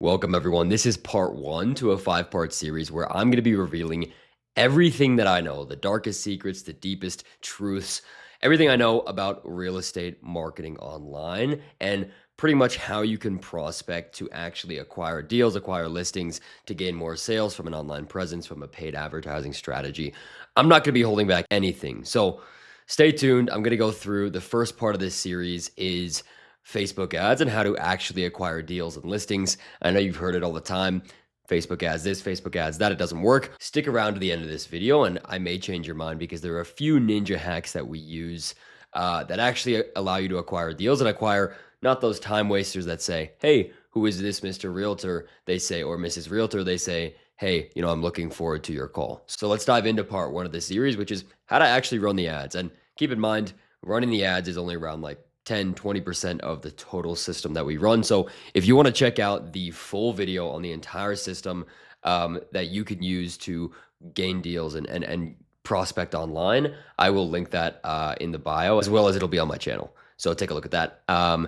Welcome, everyone. This is part one to a five-part series where I'm going to be revealing everything that I know, the darkest secrets, the deepest truths, everything I know about real estate marketing online, and pretty much how you can prospect to actually acquire deals, acquire listings to gain more sales from an online presence, from a paid advertising strategy. I'm not going to be holding back anything. So stay tuned. I'm going to go through the first part of this series is Facebook ads and how to actually acquire deals and listings. I know you've heard it all the time. Facebook ads this, Facebook ads that, it doesn't work. Stick around to the end of this video and I may change your mind because there are a few ninja hacks that we use that actually allow you to acquire deals and acquire not those time wasters that say, hey, who is this Mr. Realtor? They say, or Mrs. Realtor, they say, hey, I'm looking forward to your call. So let's dive into part one of the series, which is how to actually run the ads. And keep in mind, running the ads is only around like 10-20% of the total system that we run. So if you want to check out the full video on the entire system that you can use to gain deals and prospect online, I will link that in the bio, as well as it'll be on my channel. So take a look at that.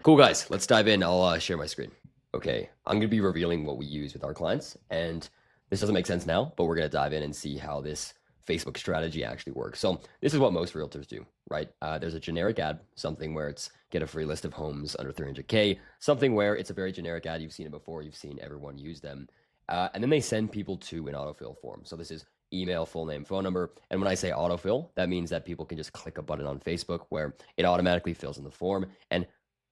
Cool, guys. Let's dive in. I'll share my screen. Okay, I'm going to be revealing what we use with our clients. And this doesn't make sense now, but we're going to dive in and see how this Facebook strategy actually works. So this is what most realtors do, right? There's a generic ad, something where it's get a free list of homes under 300K, something where it's a very generic ad. You've seen it before. You've seen everyone use them. And then they send people to an autofill form. So this is email, full name, phone number. And when I say autofill, that means that people can just click a button on Facebook where it automatically fills in the form. And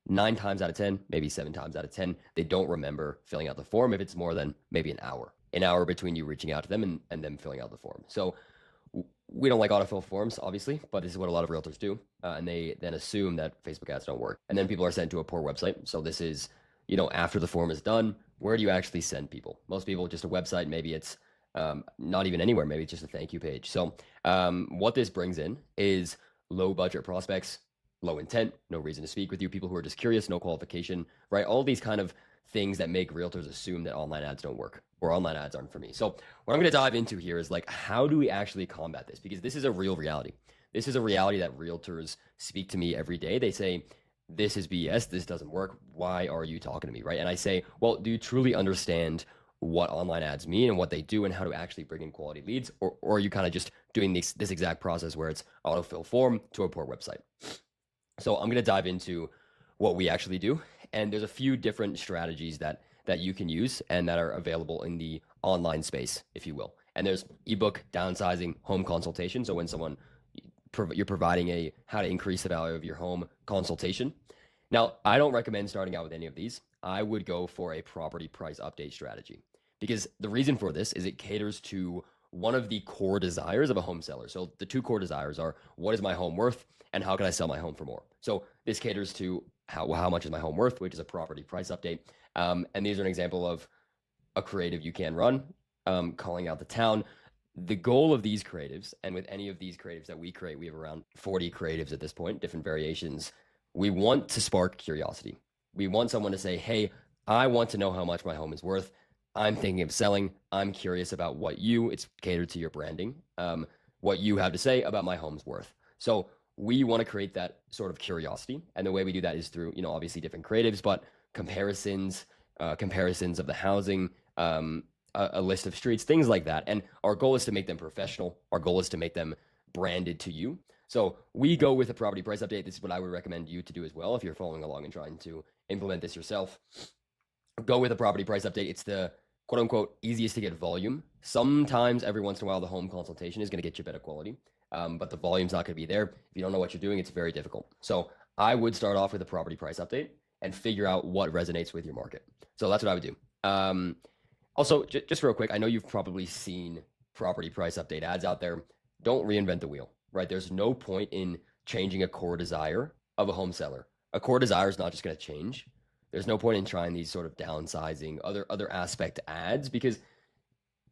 9 times out of 10, maybe 7 times out of 10, they don't remember filling out the form if it's more than maybe an hour between you reaching out to them and them filling out the form. So we don't like autofill forms, obviously, but this is what a lot of realtors do. And they then assume that Facebook ads don't work. And then people are sent to a poor website. So this is, after the form is done, where do you actually send people? Most people, just a website. Maybe it's not even anywhere. Maybe it's just a thank you page. So what this brings in is low budget prospects, low intent, no reason to speak with you, people who are just curious, no qualification, right? All these kind of things that make realtors assume that online ads don't work or online ads aren't for me. So what I'm going to dive into here is like, how do we actually combat this? Because this is a real reality. This is a reality that realtors speak to me every day. They say, this is BS. This doesn't work. Why are you talking to me? Right. And I say, well, do you truly understand what online ads mean and what they do and how to actually bring in quality leads? Or are you kind of just doing this exact process where it's autofill form to a poor website? So I'm going to dive into what we actually do. And there's a few different strategies that you can use and that are available in the online space, if you will. And there's ebook, downsizing, home consultation. So when you're providing a how to increase the value of your home consultation. Now, I don't recommend starting out with any of these. I would go for a property price update strategy because the reason for this is it caters to one of the core desires of a home seller. So the two core desires are, what is my home worth and how can I sell my home for more? So this caters to how much is my home worth, which is a property price update. And these are an example of a creative you can run, calling out the town. The goal of these creatives, and with any of these creatives that we create, we have around 40 creatives at this point, different variations. We want to spark curiosity. We want someone to say, hey, I want to know how much my home is worth. I'm thinking of selling. I'm curious about it's catered to your branding, what you have to say about my home's worth. So we want to create that sort of curiosity. And the way we do that is through, obviously different creatives, but comparisons of the housing, a list of streets, things like that. And our goal is to make them professional. Our goal is to make them branded to you. So we go with a property price update. This is what I would recommend you to do as well if you're following along and trying to implement this yourself. Go with a property price update. It's the quote unquote easiest to get volume. Sometimes every once in a while, the home consultation is going to get you better quality, but the volume's not going to be there. If you don't know what you're doing, it's very difficult. So I would start off with a property price update and figure out what resonates with your market. So that's what I would do. Also, just real quick, I know you've probably seen property price update ads out there. Don't reinvent the wheel, right? There's no point in changing a core desire of a home seller. A core desire is not just going to change. There's no point in trying these sort of downsizing, other aspect ads, because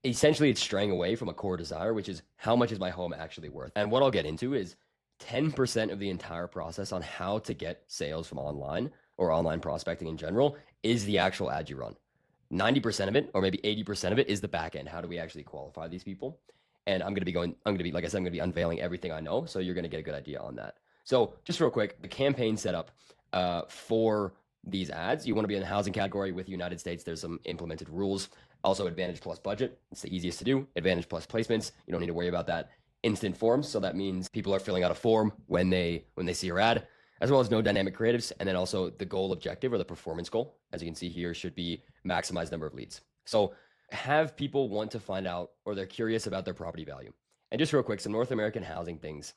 essentially it's straying away from a core desire, which is how much is my home actually worth? And what I'll get into is 10% of the entire process on how to get sales from online or online prospecting in general is the actual ad you run. 90% of it, or maybe 80% of it, is the back end. How do we actually qualify these people? And like I said, I'm going to be unveiling everything I know. So you're going to get a good idea on that. So just real quick, the campaign setup for these ads. You want to be in the housing category. With the United States, there's some implemented rules. Also, Advantage plus budget. It's the easiest to do. Advantage plus placements. You don't need to worry about that. Instant forms. So that means people are filling out a form when they see your ad, as well as no dynamic creatives. And then also the goal objective or the performance goal, as you can see here, should be maximize number of leads. So have people want to find out, or they're curious about their property value. And just real quick, some North American housing things.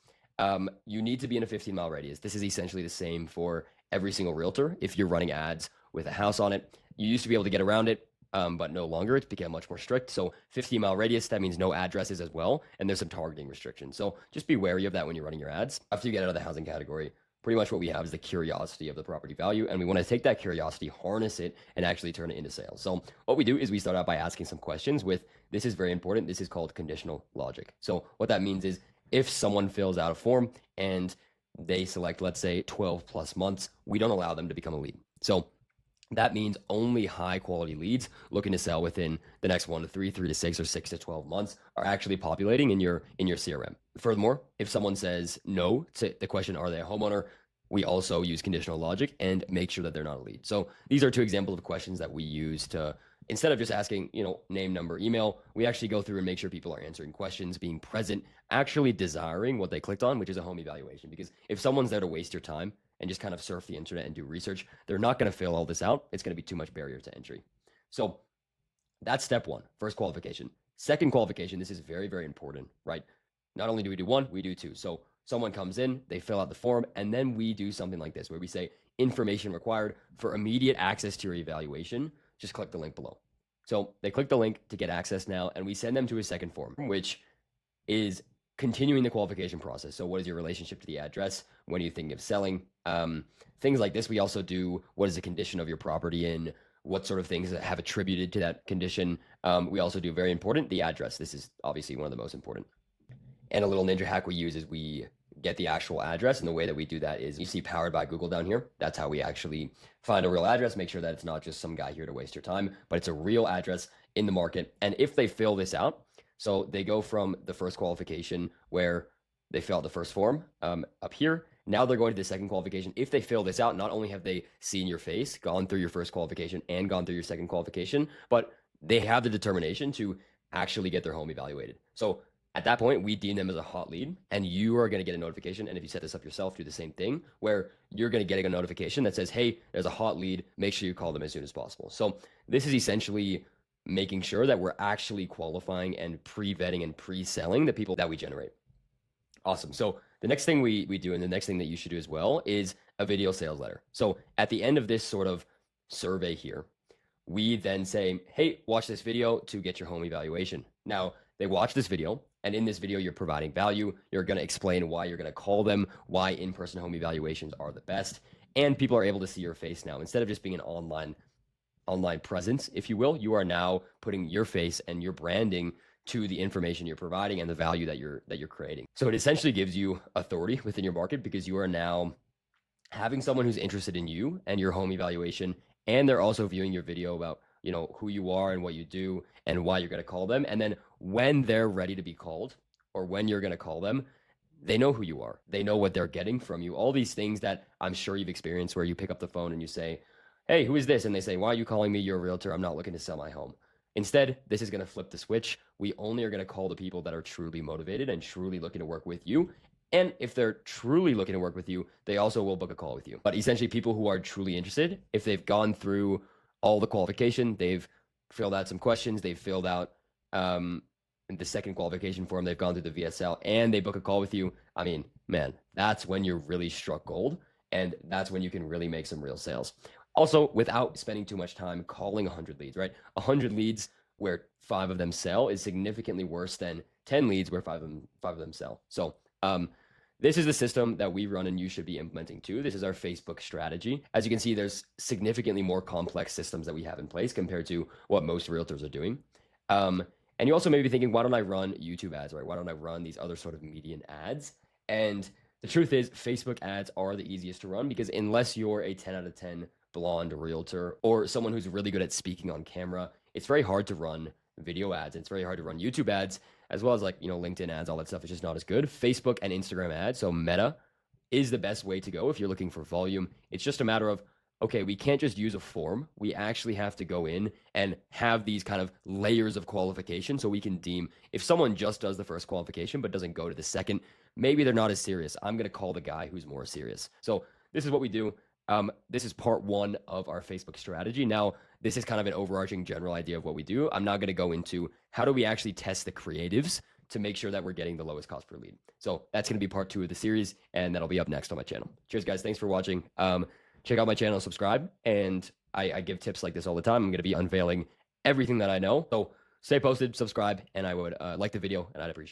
You need to be in a 15-mile radius. This is essentially the same for every single realtor. If you're running ads with a house on it, you used to be able to get around it, but no longer. It's become much more strict. So 15-mile radius, that means no addresses as well. And there's some targeting restrictions. So just be wary of that when you're running your ads. After you get out of the housing category, pretty much what we have is the curiosity of the property value. And we want to take that curiosity, harness it, and actually turn it into sales. So what we do is we start out by asking some questions with, this is very important. This is called conditional logic. So what that means is if someone fills out a form and they select, let's say 12 plus months, we don't allow them to become a lead. So that means only high quality leads looking to sell within the next 1 to 3, 3 to 6, or 6 to 12 months are actually populating in your CRM. Furthermore, if someone says no to the question, are they a homeowner? We also use conditional logic and make sure that they're not a lead. So these are two examples of questions that we use to, instead of just asking, name, number, email, we actually go through and make sure people are answering questions, being present, actually desiring what they clicked on, which is a home evaluation. Because if someone's there to waste your time and just kind of surf the internet and do research, they're not going to fill all this out. It's going to be too much barrier to entry. So that's step one, first qualification. Second qualification, this is very, very important, right? Not only do we do one, we do two. So someone comes in, they fill out the form, and then we do something like this where we say information required for immediate access to your evaluation. Just click the link below. So they click the link to get access now, and we send them to a second form, which is continuing the qualification process. So what is your relationship to the address? When are you thinking of selling? Things like this. We also do, what is the condition of your property in? What sort of things that have attributed to that condition? We also do, very important, the address. This is obviously one of the most important. And a little ninja hack we use is we get the actual address. And the way that we do that is, you see powered by Google down here. That's how we actually find a real address, make sure that it's not just some guy here to waste your time, but it's a real address in the market. And if they fill this out, so they go from the first qualification where they fill out the first form up here. Now they're going to the second qualification. If they fill this out, not only have they seen your face, gone through your first qualification and gone through your second qualification, but they have the determination to actually get their home evaluated. So at that point, we deem them as a hot lead, and you are going to get a notification. And if you set this up yourself, do the same thing, where you're going to get a notification that says, hey, there's a hot lead. Make sure you call them as soon as possible. So this is essentially making sure that we're actually qualifying and pre-vetting and pre-selling the people that we generate. Awesome. So the next thing we do, and the next thing that you should do as well, is a video sales letter. So at the end of this sort of survey here, we then say, hey, watch this video to get your home evaluation. Now, they watch this video, and in this video, you're providing value. You're going to explain why you're going to call them, why in-person home evaluations are the best, and people are able to see your face now. Instead of just being an online presence, if you will, you are now putting your face and your branding to the information you're providing and the value that you're creating. So it essentially gives you authority within your market, because you are now having someone who's interested in you and your home evaluation, and they're also viewing your video about who you are and what you do and why you're going to call them. And then when they're ready to be called, or when you're going to call them, they know who you are. They know what they're getting from you. All these things that I'm sure you've experienced, where you pick up the phone and you say, hey, who is this? And they say, why are you calling me? You're a realtor. I'm not looking to sell my home. Instead, this is going to flip the switch. We only are going to call the people that are truly motivated and truly looking to work with you. And if they're truly looking to work with you, they also will book a call with you. But essentially, people who are truly interested, if they've gone through all the qualification, they've filled out some questions, they've filled out the second qualification form, they've gone through the VSL, and they book a call with you, I mean, man, that's when you're really struck gold. And that's when you can really make some real sales. Also, without spending too much time calling 100 leads, right? 100 leads where 5 of them sell is significantly worse than 10 leads where 5 of them sell. So this is the system that we run and you should be implementing too. This is our Facebook strategy. As you can see, there's significantly more complex systems that we have in place compared to what most realtors are doing. And you also may be thinking, why don't I run YouTube ads, right? Why don't I run these other sort of median ads? And the truth is, Facebook ads are the easiest to run, because unless you're a 10 out of 10 blonde realtor or someone who's really good at speaking on camera, it's very hard to run video ads. It's very hard to run YouTube ads, as well as LinkedIn ads, all that stuff is just not as good. Facebook and Instagram ads, so Meta, is the best way to go if you're looking for volume. It's just a matter of okay, we can't just use a form. We actually have to go in and have these kind of layers of qualification so we can deem if someone just does the first qualification but doesn't go to the second, maybe they're not as serious. I'm going to call the guy who's more serious. So this is what we do. This is part one of our Facebook strategy. Now, this is kind of an overarching general idea of what we do. I'm now going to go into how do we actually test the creatives to make sure that we're getting the lowest cost per lead. So that's going to be part two of the series, and that'll be up next on my channel. Cheers, guys. Thanks for watching. Check out my channel, subscribe, and I give tips like this all the time. I'm going to be unveiling everything that I know. So stay posted, subscribe, and I would like the video, and I'd appreciate it.